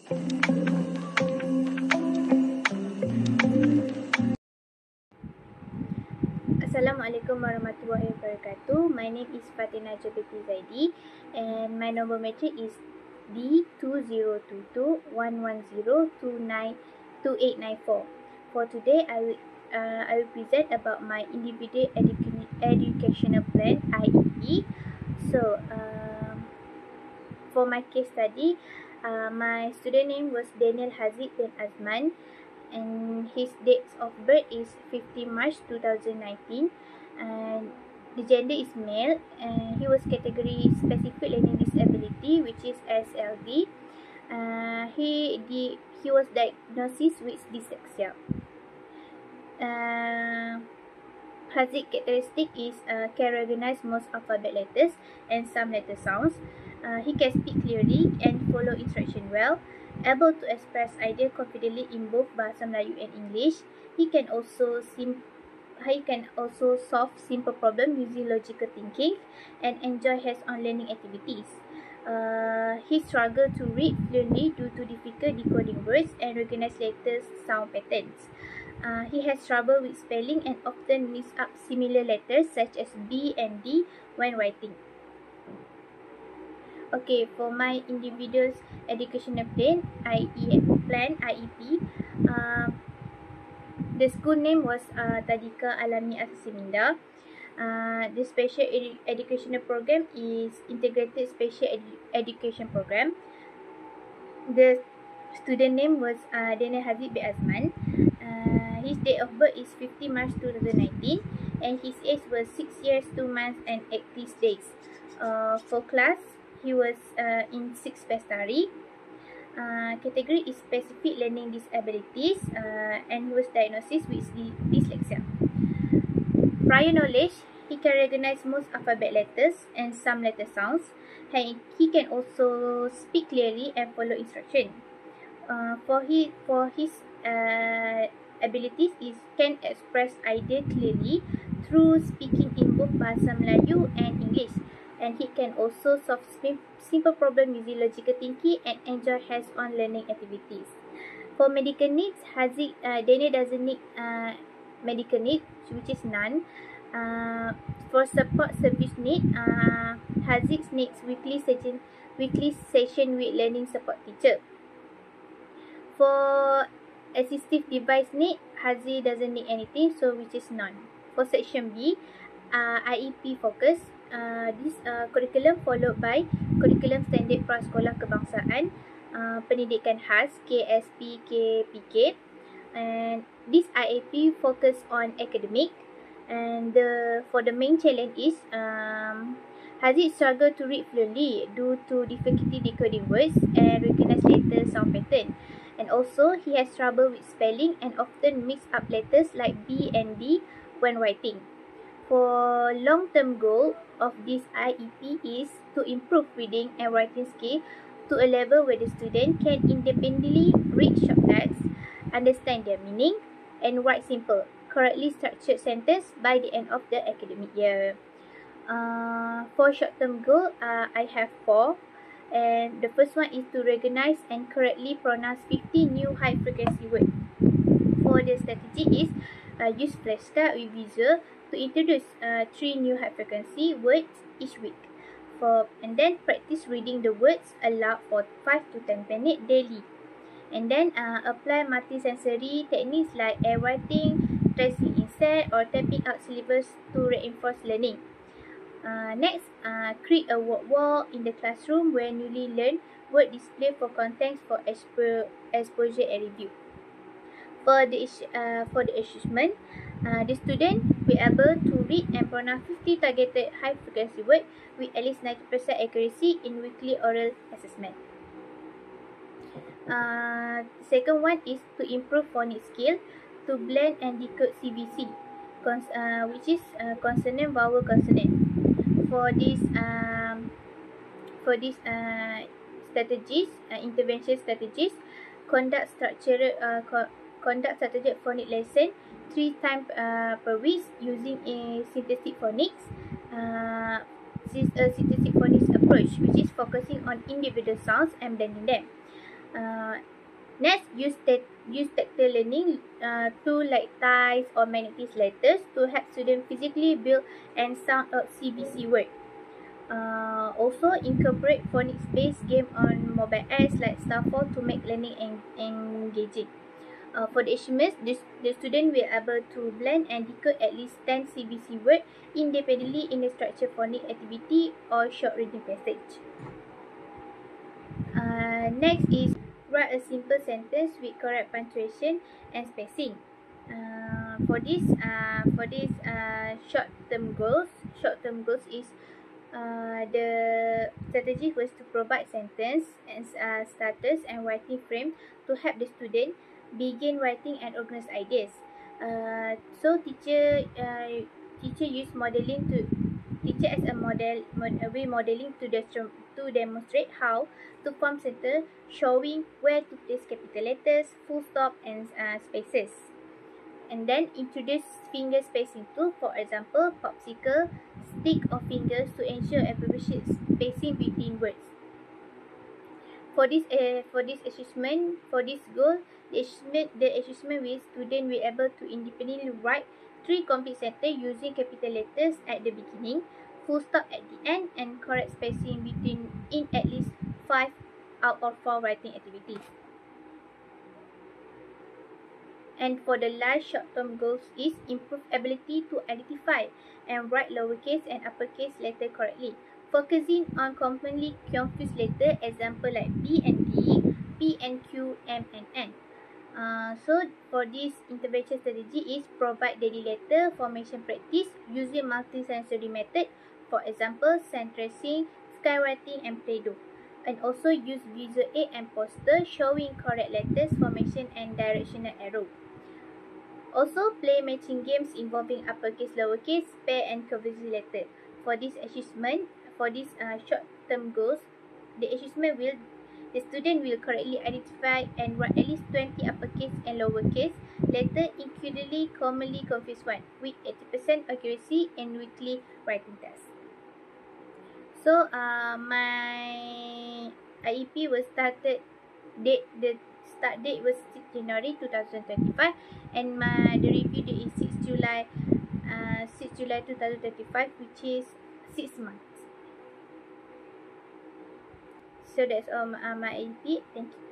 Assalamualaikum warahmatullahi wabarakatuh. My name is Fatina Jabiti Zaidi and my number matric is D202211029894. For today, I will present about my individual educational plan (IEP). So, for my case study, my student name was Daniel Haziq bin Azman, and his date of birth is 15 March 2019, and the gender is male, and he was category specific learning disability, which is SLD. He was diagnosed with dyslexia. Haziq characteristic is can recognize most alphabet letters and some letter sounds. He can speak clearly and follow instruction well, able to express idea confidently in both Bahasa Melayu and English. He can also solve simple problems using logical thinking and enjoy hands-on learning activities. He struggled to read fluently due to difficult decoding words and recognize letters sound patterns. He has trouble with spelling and often mix up similar letters such as B and D when writing. Okay, for my individual's educational plan, IEP, the school name was Tadika Alami Asiminda. The special educational program is Integrated Special Education Program. The student name was Daniel Haziq bin Azman. His date of birth is 15 March 2019, and his age was 6 years, 2 months, and 80 days. For class, he was in 6 Pestari. Category is specific learning disabilities, and he was diagnosed with dyslexia. Prior knowledge, he can recognize most alphabet letters and some letter sounds. He can also speak clearly and follow instruction. For his abilities is can express idea clearly through speaking in both Bahasa Melayu and English, and he can also solve simple problem using logical thinking and enjoy hands-on learning activities. For medical needs, Daniel doesn't need medical need, which is none. For support service need, Haziq needs weekly session with learning support teacher. For assistive device need, Haziq doesn't need anything, so which is none. For section B, IEP focus. This curriculum followed by Curriculum Standard Prasekolah Kebangsaan, Pendidikan Khas KSP KPK, and this IEP focus on academic. And for the main challenge is Haziq struggle to read fluently due to difficulty decoding words and recognize letter sound pattern. And also, he has trouble with spelling and often mix up letters like B and D when writing. For long-term goal of this IEP is to improve reading and writing skill to a level where the student can independently read short texts, understand their meaning, and write simple, correctly structured sentence by the end of the academic year. For short-term goal, I have 4. And the first one is to recognize and correctly pronounce 50 new high-frequency words. For the strategy is use flashcard with visual to introduce 3 new high-frequency words each week. And then practice reading the words aloud for 5 to 10 minutes daily. And then apply multisensory techniques like air writing, tracing insert, or tapping out syllables to reinforce learning. Next, create a word wall in the classroom where newly learned word display for context for exposure and review. For the achievement, the student will be able to read and pronounce 50 targeted high-frequency words with at least 90% accuracy in weekly oral assessment. Second one is to improve phonics skill to blend and decode CVC, which is consonant vowel consonant. For these strategies, intervention strategies, conduct strategic phonic lesson 3 times per week using a synthetic phonics. Synthetic phonics approach, which is focusing on individual sounds and blending them. Next, use tactile learning to like tiles or magnetic letters to help students physically build and sound out CBC word. Also, incorporate phonics-based game on mobile apps like Starfall to make learning engaging. For the achievements, the student will able to blend and decode at least 10 CBC words independently in a structured phonic activity or short reading passage. Next is write a simple sentence with correct punctuation and spacing. For this short-term goals is the strategy was to provide sentence and starters and writing frame to help the student begin writing and organize ideas. So teacher use modeling to teacher as a modeling to demonstrate how to form sentence, showing where to place capital letters, full stop, and spaces. And then introduce finger spacing tool. For example, popsicle, stick or fingers to ensure appropriate spacing between words. For this goal, the achievement with student will able to independently write 3 complete sentences using capital letters at the beginning, full stop at the end, and correct spacing between in at least 5 out of 4 writing activities. And for the last short-term goals is improve ability to identify and write lowercase and uppercase letter correctly, focusing on commonly confused letter, example like B and D, P and Q, M and N. So for this intervention strategy is provide daily letter formation practice using multi-sensory method, for example sand tracing, skywriting, and Play-Doh. And also use visual aid and poster showing correct letters formation and directional arrow. Also, play matching games involving uppercase, lowercase, pair, and conversion letter. For this achievement, for this short-term goals, the student will correctly identify and write at least 20 uppercase and lowercase letter, including commonly confused one, with 80% accuracy and weekly writing test. So, my IEP was started the start date was 6 January 2025 and the review date is 6 July 2025, which is 6 months. So that's all my IEP. Thank you.